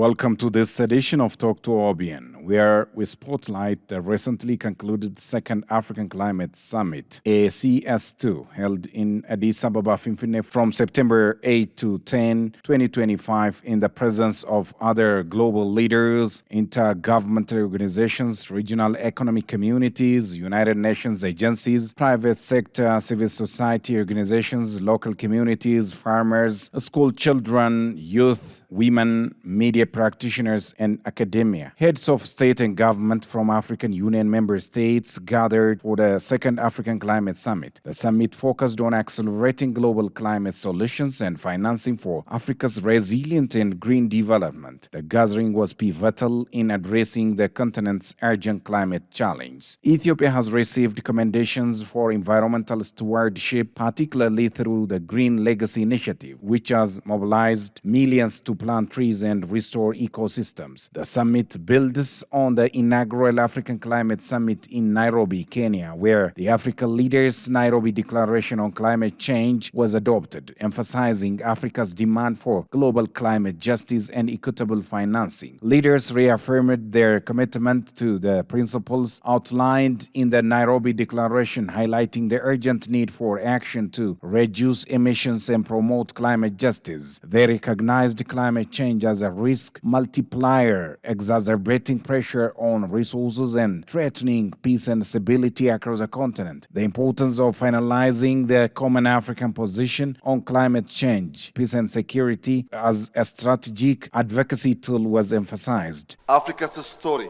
Welcome to this edition of Talk to OBN, where we spotlight the recently concluded Second African Climate Summit, ACS2, held in Addis Ababa, from September 8 to 10, 2025, in the presence of other global leaders, intergovernmental organizations, regional economic communities, United Nations agencies, private sector, civil society organizations, local communities, farmers, school children, youth, women, media practitioners, and academia. Heads of state and government from African Union member states gathered for the Second African Climate Summit. The summit focused on accelerating global climate solutions and financing for Africa's resilient and green development. The gathering was pivotal in addressing the continent's urgent climate challenge. Ethiopia has received commendations for environmental stewardship, particularly through the Green Legacy Initiative, which has mobilized millions to plant trees and restore ecosystems. The summit builds on the inaugural African Climate Summit in Nairobi, Kenya, where the African leaders' Nairobi Declaration on Climate Change was adopted, emphasizing Africa's demand for global climate justice and equitable financing. Leaders reaffirmed their commitment to the principles outlined in the Nairobi Declaration, highlighting the urgent need for action to reduce emissions and promote climate justice. They recognized climate change as a risk multiplier, exacerbating pressure on resources and threatening peace and stability across the continent. The importance of finalizing the common African position on climate change, peace and security as a strategic advocacy tool was emphasized. Africa's story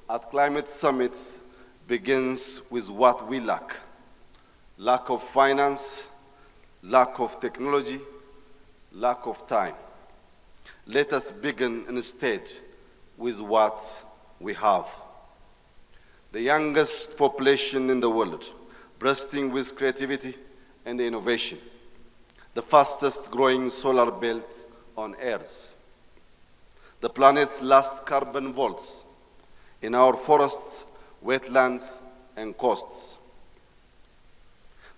at climate summits begins with what we lack: lack of finance, lack of technology, lack of time. Let us begin instead with what we have. The youngest population in the world, bursting with creativity and innovation. The fastest growing solar belt on Earth. The planet's last carbon vaults in our forests, wetlands, and coasts.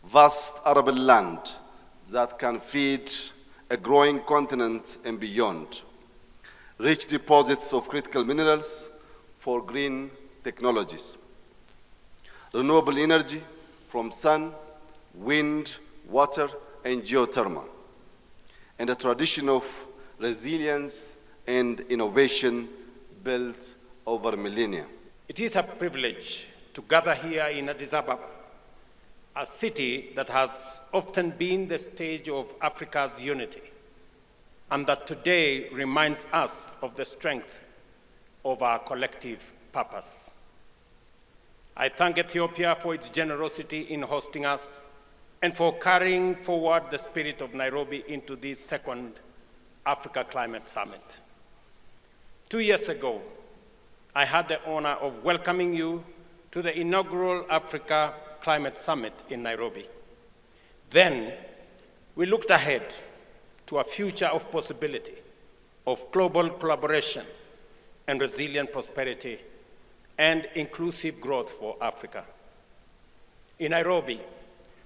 Vast arable land that can feed a growing continent and beyond. Rich deposits of critical minerals for green technologies. Renewable energy from sun, wind, water, and geothermal. And a tradition of resilience and innovation built over millennia. It is a privilege to gather here in Addis Ababa, a city that has often been the stage of Africa's unity, and that today reminds us of the strength of our collective purpose. I thank Ethiopia for its generosity in hosting us and for carrying forward the spirit of Nairobi into this Second Africa Climate Summit. 2 years ago, I had the honor of welcoming you to the inaugural Africa Climate Summit in Nairobi. Then, we looked ahead to a future of possibility, of global collaboration and resilient prosperity and inclusive growth for Africa. In Nairobi,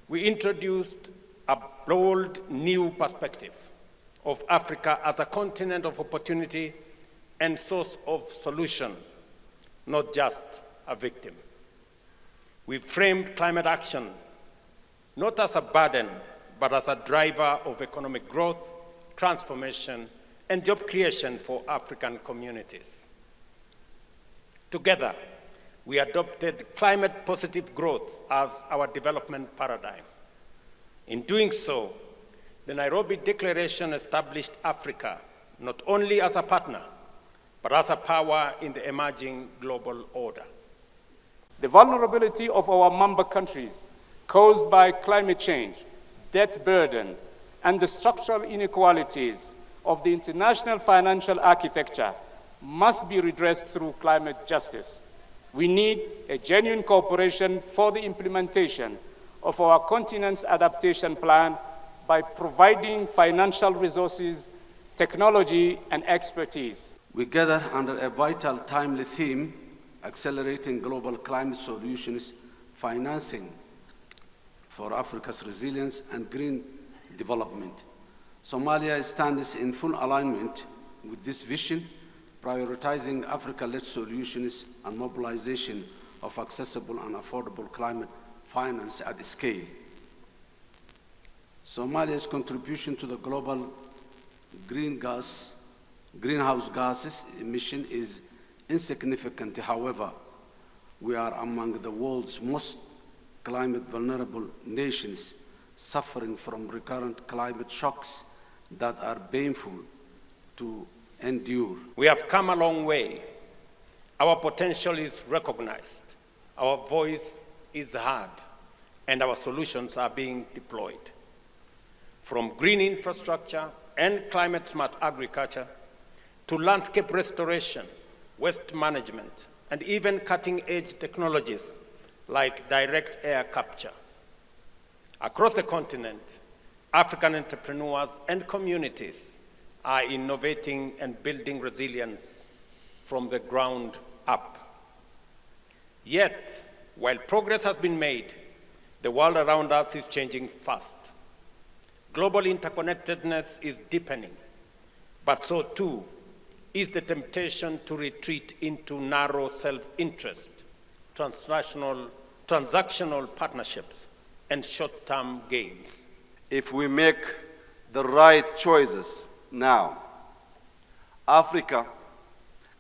we introduced a bold new perspective of Africa as a continent of opportunity and source of solution, not just a victim. We framed climate action not as a burden, but as a driver of economic growth, transformation, and job creation for African communities. Together, we adopted climate-positive growth as our development paradigm. In doing so, the Nairobi Declaration established Africa not only as a partner, but as a power in the emerging global order. The vulnerability of our member countries caused by climate change, debt burden, and the structural inequalities of the international financial architecture must be redressed through climate justice. We need a genuine cooperation for the implementation of our continent's adaptation plan by providing financial resources, technology, and expertise. We gather under a vital, timely theme: accelerating global climate solutions, financing for Africa's resilience and green development. Somalia stands in full alignment with this vision prioritizing Africa-led solutions and mobilization of accessible and affordable climate finance at scale. Somalia's contribution to the global greenhouse gases emission is insignificant. However, we are among the world's most climate vulnerable nations, suffering from recurrent climate shocks that are painful to endure. We have come a long way. Our potential is recognized, our voice is heard, and our solutions are being deployed. From green infrastructure and climate-smart agriculture to landscape restoration, waste management, and even cutting-edge technologies like direct air capture. Across the continent, African entrepreneurs and communities are innovating and building resilience from the ground up. Yet, while progress has been made, the world around us is changing fast. Global interconnectedness is deepening, but so too is the temptation to retreat into narrow self-interest, transactional partnerships, and short-term gains. If we make the right choices now, Africa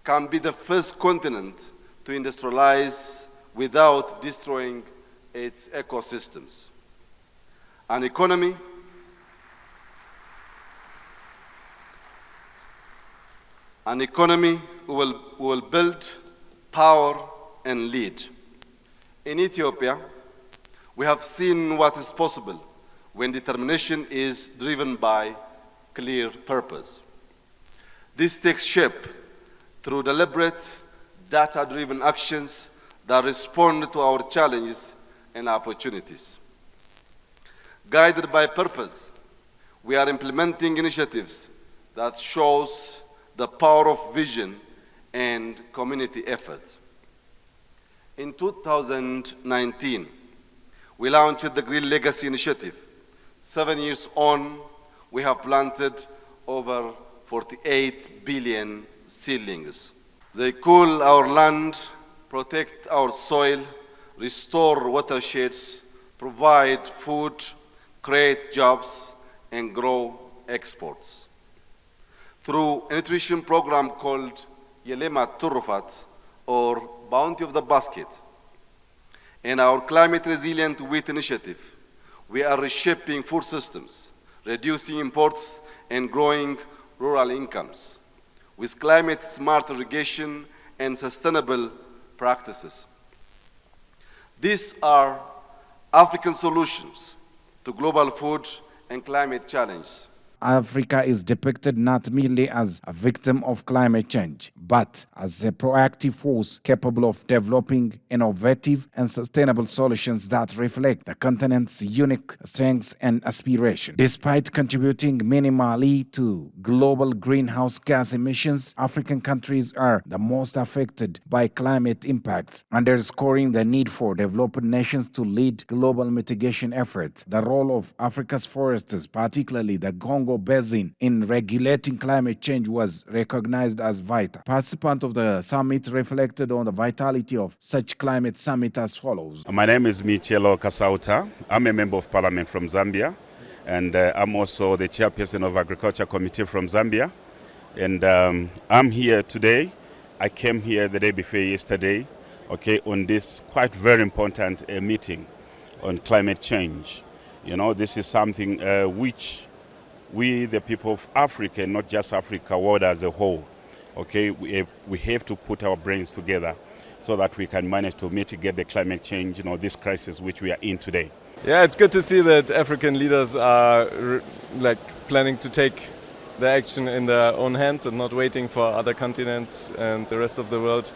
can be the first continent to industrialize without destroying its ecosystems. An economy will build, power, and lead. In Ethiopia, we have seen what is possible when determination is driven by clear purpose. This takes shape through deliberate, data-driven actions that respond to our challenges and opportunities. Guided by purpose, we are implementing initiatives that shows the power of vision and community efforts. In 2019, we launched the Green Legacy Initiative. 7 years on, we have planted over 48 billion seedlings. They cool our land, protect our soil, restore watersheds, provide food, create jobs, and grow exports. Through a nutrition program called Yelema Turufat, or Bounty of the Basket, and our Climate Resilient Wheat Initiative, we are reshaping food systems, reducing imports, and growing rural incomes with climate-smart irrigation and sustainable practices. These are African solutions to global food and climate challenges. Africa is depicted not merely as a victim of climate change, but as a proactive force capable of developing innovative and sustainable solutions that reflect the continent's unique strengths and aspirations. Despite contributing minimally to global greenhouse gas emissions, African countries are the most affected by climate impacts, underscoring the need for developed nations to lead global mitigation efforts. The role of Africa's forests, particularly the Congo Basin, in regulating climate change was recognized as vital. Participants of the summit reflected on the vitality of such climate summit as follows. My name is Michelo Kasauta. I'm a member of parliament from Zambia, and I'm also the chairperson of Agriculture Committee from Zambia. And I'm here today. I came here the day before yesterday, on this quite very important meeting on climate change. You know, this is something which we, the people of Africa, not just Africa, world as a whole, we have to put our brains together so that we can manage to mitigate the climate change, this crisis which we are in today. Yeah, it's good to see that African leaders are planning to take the action in their own hands and not waiting for other continents and the rest of the world.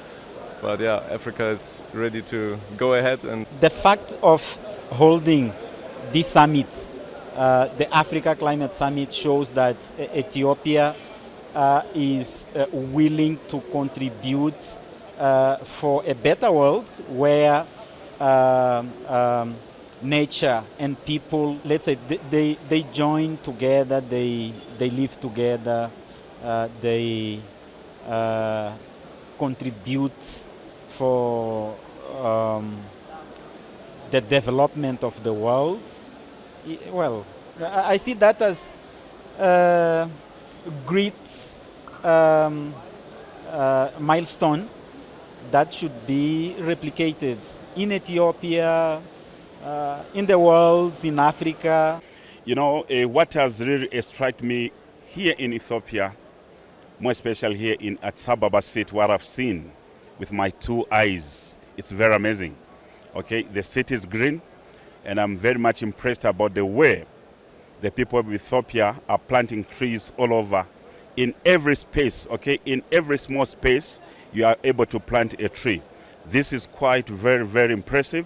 But yeah, Africa is ready to go ahead. And the fact of holding this summit, the Africa Climate Summit, shows that Ethiopia is willing to contribute for a better world where nature and people, let's say, they join together, they live together, they contribute for the development of the world. Well, I see that as great milestone that should be replicated in Ethiopia, in the world, in Africa. You know, what has really struck me here in Ethiopia, more especially here in Addis Ababa city, what I've seen with my 2 eyes, it's very amazing. Okay, the city is green, and I'm very much impressed about the way the people of Ethiopia are planting trees all over. In every space, okay, in every small space, you are able to plant a tree. This is quite very, very impressive,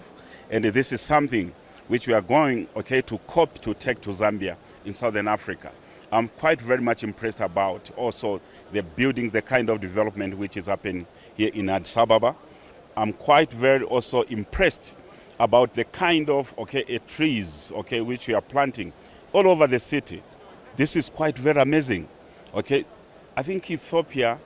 and this is something which we are going, okay, to cope to take to Zambia in Southern Africa. I'm quite very much impressed about also the buildings, the kind of development which is happening here in Addis Ababa. I'm quite very also impressed about the kind of, okay, trees, okay, which we are planting all over the city. This is quite very amazing. Okay, I think Ethiopia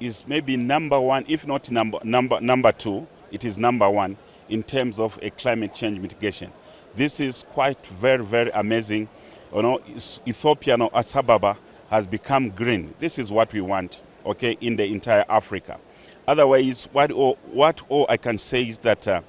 is maybe number 1, if not number 2. It is number 1 in terms of a climate change mitigation. This is quite very, very amazing. You know, Ethiopia, no, Addis Ababa has become green. This is what we want, okay, in the entire Africa. Otherwise, what all I can say is that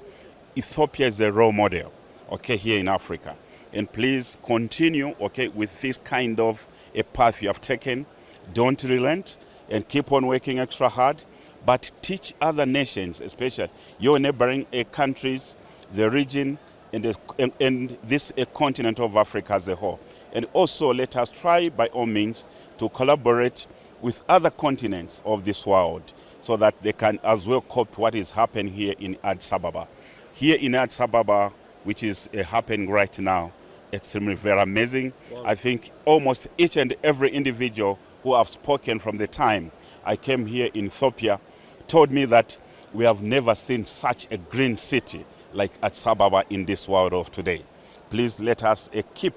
Ethiopia is a role model, okay, here in Africa. And please continue, okay, with this kind of a path you have taken. Don't relent and keep on working extra hard, but teach other nations, especially your neighboring countries, the region, and this continent of Africa as a whole. And also let us try by all means to collaborate with other continents of this world so that they can as well cope what is happening here in Addis Ababa. Here in Addis Ababa, which is happening right now, extremely very amazing. Wow. I think almost each and every individual who have spoken from the time I came here in Ethiopia told me that we have never seen such a green city like Addis Ababa in this world of today. Please let us keep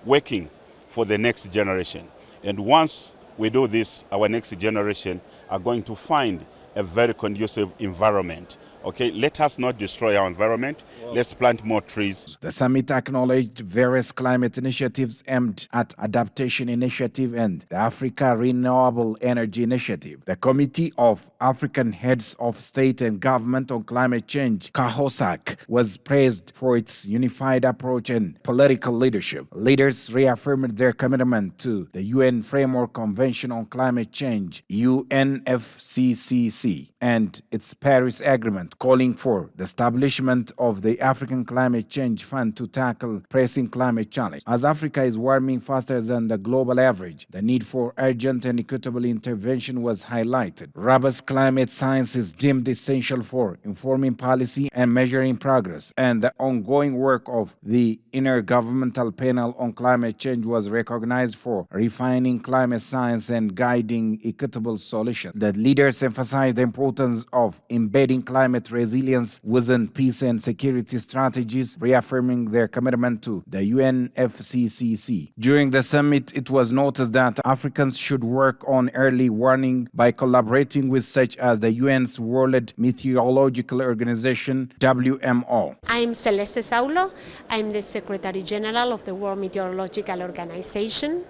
working for the next generation. And once we do this, our next generation are going to find a very conducive environment. Okay, let us not destroy our environment. Wow. Let's plant more trees. The summit acknowledged various climate initiatives aimed at adaptation initiative and the Africa Renewable Energy Initiative. The Committee of African Heads of State and Government on Climate Change, CAHOSAC, was praised for its unified approach and political leadership. Leaders reaffirmed their commitment to the UN Framework Convention on Climate Change, UNFCCC, and its Paris Agreement, calling for the establishment of the African Climate Change Fund to tackle pressing climate challenge. As Africa is warming faster than the global average, the need for urgent and equitable intervention was highlighted. Robust climate science is deemed essential for informing policy and measuring progress, and the ongoing work of the Intergovernmental Panel on Climate Change was recognized for refining climate science and guiding equitable solutions. The leaders emphasized the importance of embedding climate resilience within peace and security strategies, reaffirming their commitment to the UNFCCC. During the summit, it was noted that Africans should work on early warning by collaborating with such as the UN's World Meteorological Organization, WMO. I'm Celeste Saulo. I'm the Secretary General of the World Meteorological Organization.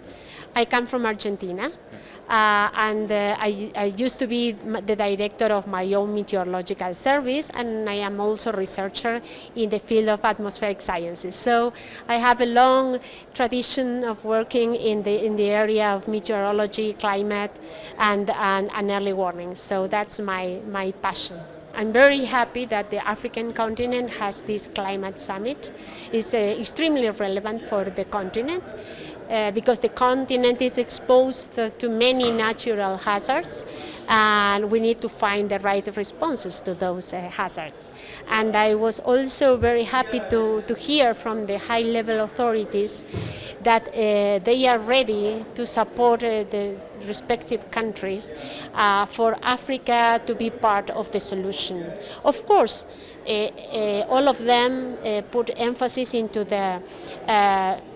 I come from Argentina, and I used to be the director of my own meteorological service, and I am also a researcher in the field of atmospheric sciences. So I have a long tradition of working in the area of meteorology, climate, and early warning. So that's my passion. I'm very happy that the African continent has this climate summit. It's extremely relevant for the continent. Because the continent is exposed to many natural hazards, and we need to find the right responses to those hazards. And I was also very happy to hear from the high-level authorities that they are ready to support the respective countries for Africa to be part of the solution. Of course, all of them put emphasis into the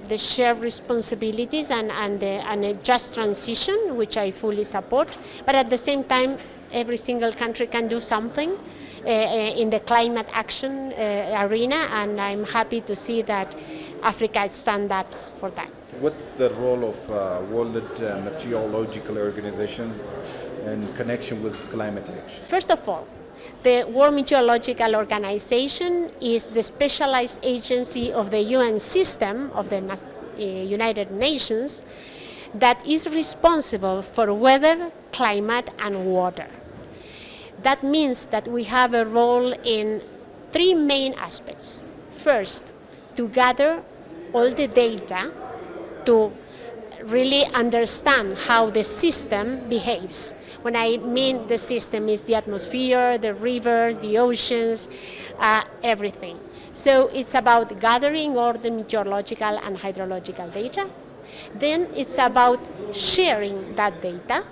the shared responsibilities and a just transition, which I fully support. But at the same time, every single country can do something in the climate action arena, and I'm happy to see that Africa stands up for that. What's the role of world meteorological organizations in connection with climate action? First of all, the World Meteorological Organization is the specialized agency of the UN system of the United Nations that is responsible for weather, climate, and water. That means that we have a role in three main aspects. First, to gather all the data to really understand how the system behaves. When I mean the system is the atmosphere, the rivers, the oceans, everything. So it's about gathering all the meteorological and hydrological data. Then it's about sharing that data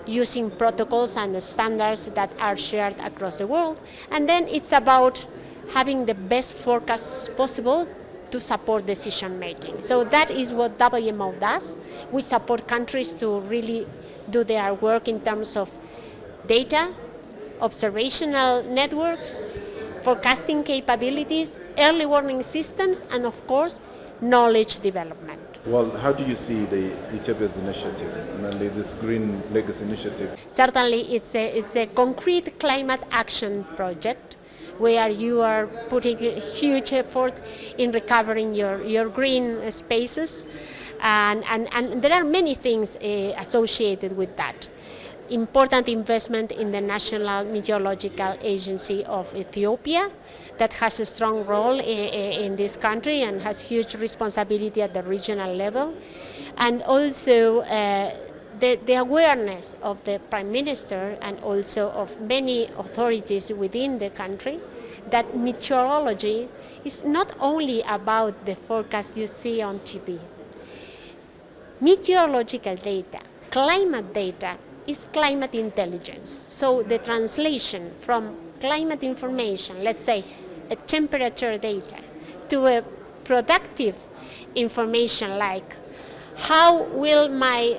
using protocols and standards that are shared across the world. And then it's about having the best forecasts possible to support decision making. So that is what WMO does. We support countries to really do their work in terms of data, observational networks, forecasting capabilities, early warning systems, and of course, knowledge development. Well, how do you see the Ethiopia's initiative, mainly this Green Legacy initiative? Certainly, it's a concrete climate action project where you are putting a huge effort in recovering your green spaces. And there are many things associated with that. Important investment in the National Meteorological Agency of Ethiopia that has a strong role in this country and has huge responsibility at the regional level. And also the awareness of the Prime Minister and also of many authorities within the country that meteorology is not only about the forecast you see on TV. Meteorological data, climate data, is climate intelligence. So the translation from climate information, let's say a temperature data, to a productive information like how will my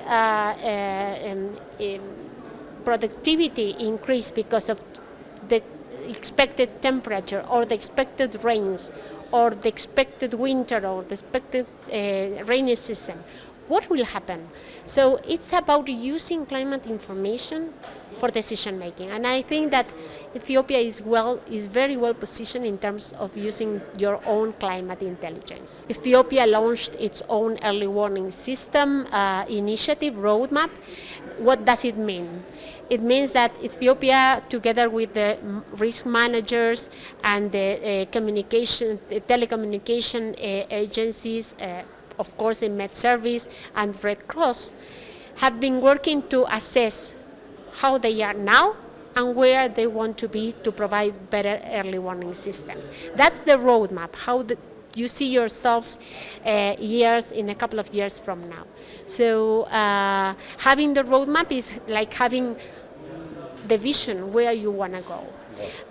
productivity increase because of the expected temperature or the expected rains or the expected winter or the expected rainy season. What will happen? So it's about using climate information for decision making, and I think that Ethiopia is very well positioned in terms of using your own climate intelligence. Ethiopia launched its own early warning system initiative roadmap. What does it mean? It means that Ethiopia, together with the risk managers and the telecommunication agencies, of course the Med Service and Red Cross, have been working to assess how they are now and where they want to be to provide better early warning systems. That's the roadmap, how you see yourselves in a couple of years from now. So having the roadmap is like having the vision where you want to go.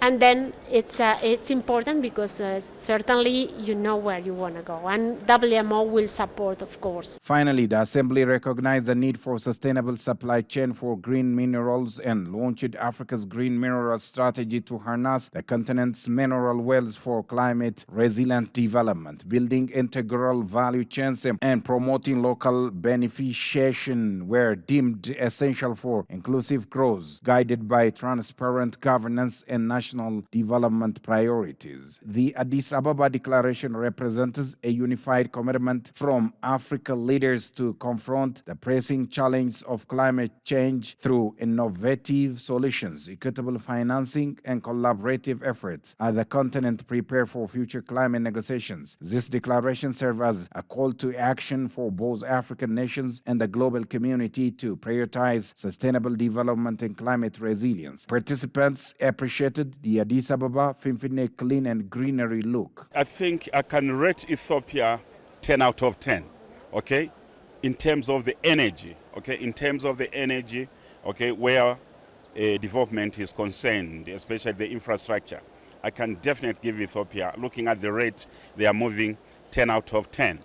And then it's important because certainly you know where you want to go, and WMO will support, of course. Finally, the Assembly recognized the need for sustainable supply chain for green minerals and launched Africa's Green Mineral Strategy to harness the continent's mineral wealth for climate-resilient development, building integral value chains and promoting local beneficiation were deemed essential for inclusive growth, guided by transparent governance and national development priorities. The Addis Ababa Declaration represents a unified commitment from African leaders to confront the pressing challenge of climate change through innovative solutions, equitable financing, and collaborative efforts as the continent prepares for future climate negotiations. This declaration serves as a call to action for both African nations and the global community to prioritize sustainable development and climate resilience. Participants appreciated the Addis Ababa Finfinne clean and greenery look. I think I can rate Ethiopia 10 out of 10, okay, in terms of the energy, where development is concerned, especially the infrastructure. I can definitely give Ethiopia, looking at the rate they are moving, 10 out of 10.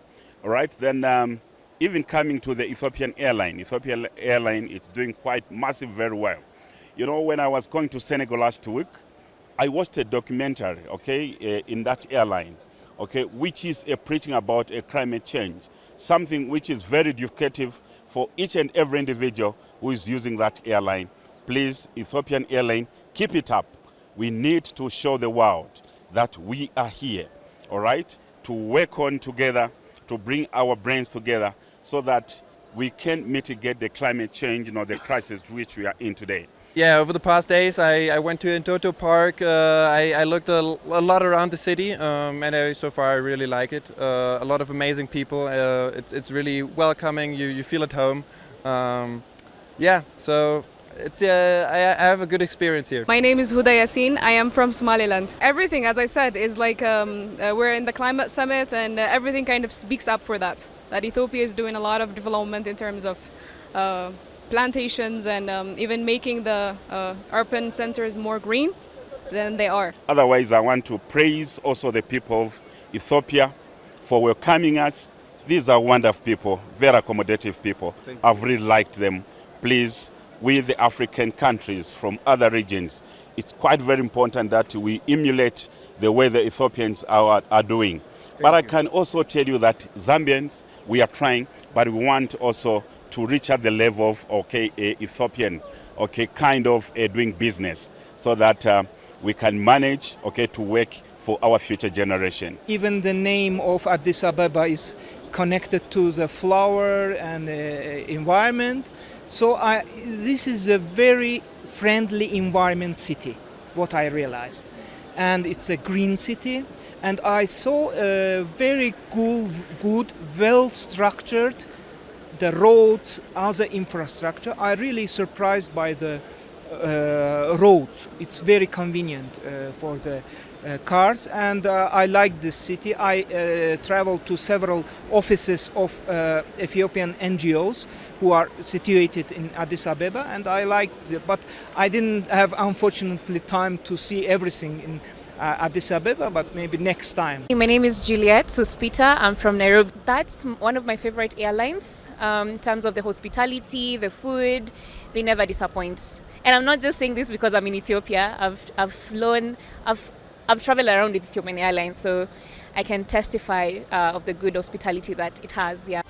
All right, then even coming to the Ethiopian airline is doing quite massive, very well. You know, when I was going to Senegal last week, I watched a documentary, okay, in that airline, okay, which is preaching about climate change, something which is very educative for each and every individual who is using that airline. Please, Ethiopian Airline, keep it up. We need to show the world that we are here, all right, to work on together, to bring our brains together so that we can mitigate the climate change, the crisis which we are in today. Yeah, over the past days, I went to Ntoto Park. I looked a lot around the city, and so far I really like it. A lot of amazing people. It's really welcoming. You feel at home. Yeah, so I have a good experience here. My name is Huda Yassin. I am from Somaliland. Everything, as I said, is like we're in the climate summit, and everything kind of speaks up for that. That Ethiopia is doing a lot of development in terms of plantations and even making the urban centers more green than they are. Otherwise, I want to praise also the people of Ethiopia for welcoming us. These are wonderful people, very accommodative people. I've really liked them. Please, with the African countries from other regions, it's quite very important that we emulate the way the Ethiopians are doing. But I can also tell you that Zambians, we are trying, but we want also to reach at the level of Ethiopian, kind of doing business, so that we can manage, to work for our future generation. Even the name of Addis Ababa is connected to the flower and environment. So this is a very friendly environment city, what I realized. And it's a green city. And I saw a very good, well-structured the roads, other infrastructure. I'm really surprised by the roads. It's very convenient for the cars, and I like this city. I traveled to several offices of Ethiopian NGOs who are situated in Addis Ababa, and I liked it, but I didn't have, unfortunately, time to see everything in Addis Ababa, but maybe next time. My name is Juliet Suspita. I'm from Nairobi. That's one of my favorite airlines in terms of the hospitality, the food. They never disappoint. And I'm not just saying this because I'm in Ethiopia. I've traveled around with Ethiopian Airlines, so I can testify of the good hospitality that it has. Yeah.